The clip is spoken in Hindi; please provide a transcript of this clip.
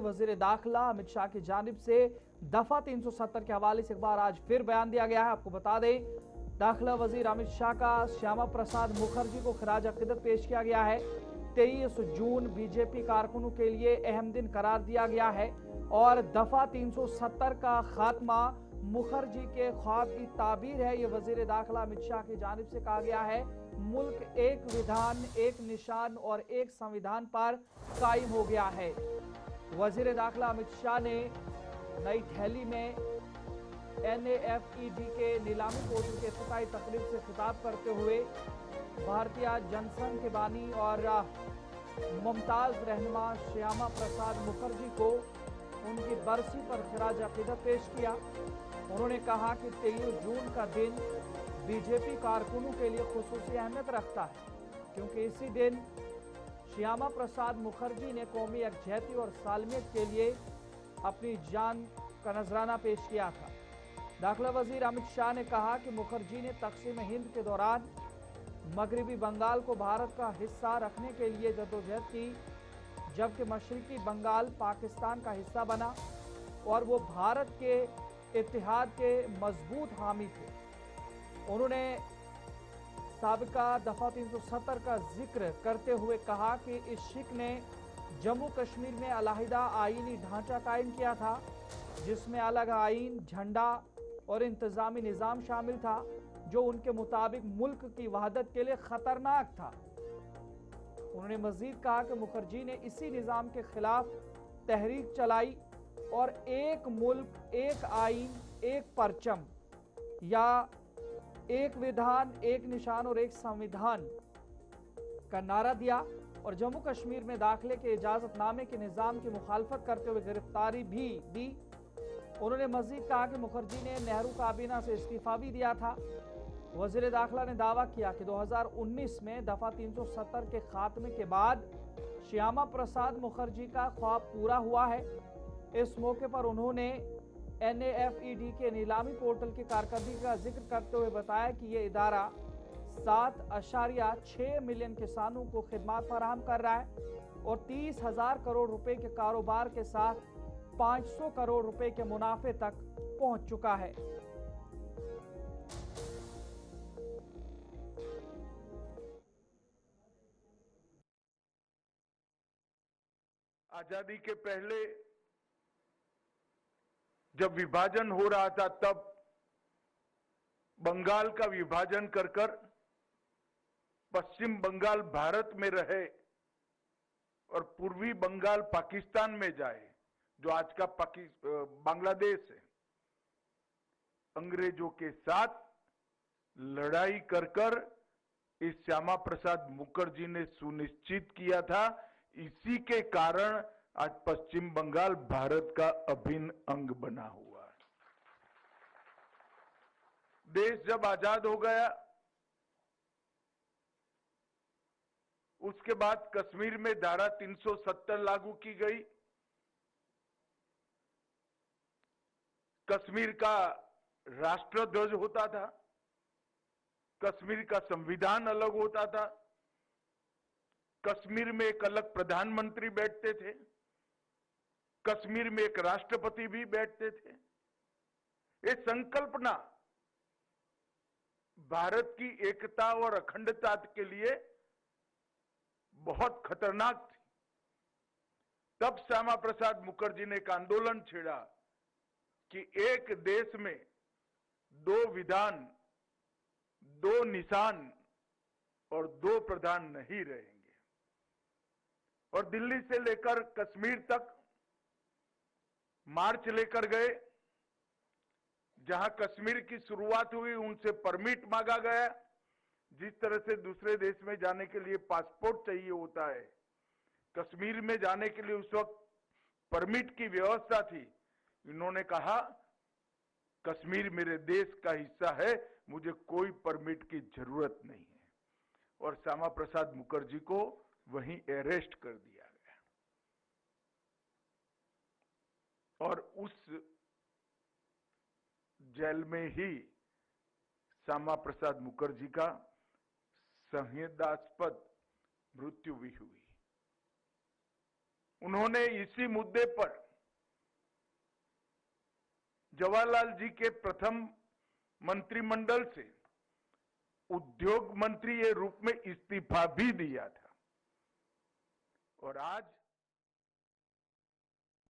वजीर दाखिला अमित शाह की जानिब से दफा 370 के हवाले से एक बार आज फिर बयान दिया गया है। आपको बता दें, दाखिला वजीर अमित शाह का श्यामा प्रसाद मुखर्जी को खराज अकीदत पेश किया गया है। 23 जून बीजेपी कारकुनों के लिए अहम दिन करार दिया गया है और दफा 370 का खात्मा मुखर्जी के ख्वाब की ताबीर है। ये वजीर दाखिला अमित शाह की जानिब से कहा गया है। मुल्क एक विधान, एक निशान और एक संविधान पर कायम हो गया है। वजीर दाखिला अमित शाह ने नई दिल्ली में NAFED के नीलामी पोर्टल के इफ्तिताही तकरीब से खिताब करते हुए भारतीय जनसंघ के बानी और मुमताज रहनुमा श्यामा प्रसाद मुखर्जी को उनकी बरसी पर खराज अकीदत पेश किया। उन्होंने कहा कि 23 जून का दिन बीजेपी कारकुनों के लिए खुसूसी अहमियत रखता है, क्योंकि इसी दिन श्यामा प्रसाद मुखर्जी ने कौमी यकजहती और सालमियत के लिए अपनी जान का नजराना पेश किया था। दाखिला वजीर अमित शाह ने कहा कि मुखर्जी ने तकसीम हिंद के दौरान मगरबी बंगाल को भारत का हिस्सा रखने के लिए जद्दोजहद की, जबकि मशरकी बंगाल पाकिस्तान का हिस्सा बना और वो भारत के इत्तेहाद के मजबूत हामी थे। उन्होंने साबिका दफा 370 का जिक्र करते हुए कहा कि इस शिक ने जम्मू कश्मीर में अलहदा आईनी ढांचा कायम किया था, जिसमें अलग आईन, झंडा और इंतजामी निज़ाम शामिल था, जो उनके मुताबिक मुल्क की वहदत के लिए खतरनाक था। उन्होंने मजीद कहा कि मुखर्जी ने इसी निज़ाम के खिलाफ तहरीक चलाई और एक मुल्क, एक आईन, एक परचम या एक विधान, एक निशान और एक संविधान का नारा दिया और जम्मू कश्मीर में दाखिले के इजाजतनामे के निज़ाम की मुखालफत करते हुए गिरफ्तारी भी दी। उन्होंने मजीद कहा कि मुखर्जी ने नेहरू काबीना से इस्तीफा भी दिया था। वजीर दाखिला ने दावा किया कि 2019 में दफा 370 के खात्मे के बाद श्यामा प्रसाद मुखर्जी का ख्वाब पूरा हुआ है। इस मौके पर उन्होंने NAFED के नीलामी पोर्टल की कारकर्दगी का जिक्र करते हुए बताया कि यह इदारा 7.6 मिलियन किसानों को खिदमात फराहम कर रहा है और 30,000 करोड़ रुपए के कारोबार के साथ 500 करोड़ रुपए के मुनाफे तक पहुंच चुका है। आजादी के पहले जब विभाजन हो रहा था, तब बंगाल का विभाजन कर पश्चिम बंगाल भारत में रहे और पूर्वी बंगाल पाकिस्तान में जाए, जो आज का बांग्लादेश है। अंग्रेजों के साथ लड़ाई कर इस श्यामा प्रसाद मुखर्जी ने सुनिश्चित किया था। इसी के कारण आज पश्चिम बंगाल भारत का अभिन्न अंग बना हुआ है। देश जब आजाद हो गया, उसके बाद कश्मीर में धारा 370 लागू की गई। कश्मीर का राष्ट्रध्वज होता था, कश्मीर का संविधान अलग होता था, कश्मीर में एक अलग प्रधानमंत्री बैठते थे, कश्मीर में एक राष्ट्रपति भी बैठते थे। ये संकल्पना भारत की एकता और अखंडता के लिए बहुत खतरनाक थी। तब श्यामा प्रसाद मुखर्जी ने एक आंदोलन छेड़ा कि एक देश में 2 विधान, 2 निशान और 2 प्रधान नहीं रहेंगे। और दिल्ली से लेकर कश्मीर तक मार्च लेकर गए। जहां कश्मीर की शुरुआत हुई, उनसे परमिट मांगा गया। जिस तरह से दूसरे देश में जाने के लिए पासपोर्ट चाहिए होता है, कश्मीर में जाने के लिए उस वक्त परमिट की व्यवस्था थी। इन्होंने कहा, कश्मीर मेरे देश का हिस्सा है, मुझे कोई परमिट की जरूरत नहीं है। और श्यामा प्रसाद मुखर्जी को वहीं अरेस्ट कर दिया गया और उस जेल में ही श्यामा प्रसाद मुखर्जी का संवेदनास्पद मृत्यु भी हुई। उन्होंने इसी मुद्दे पर जवाहरलाल जी के प्रथम मंत्रिमंडल से उद्योग मंत्री के रूप में इस्तीफा भी दिया था और आज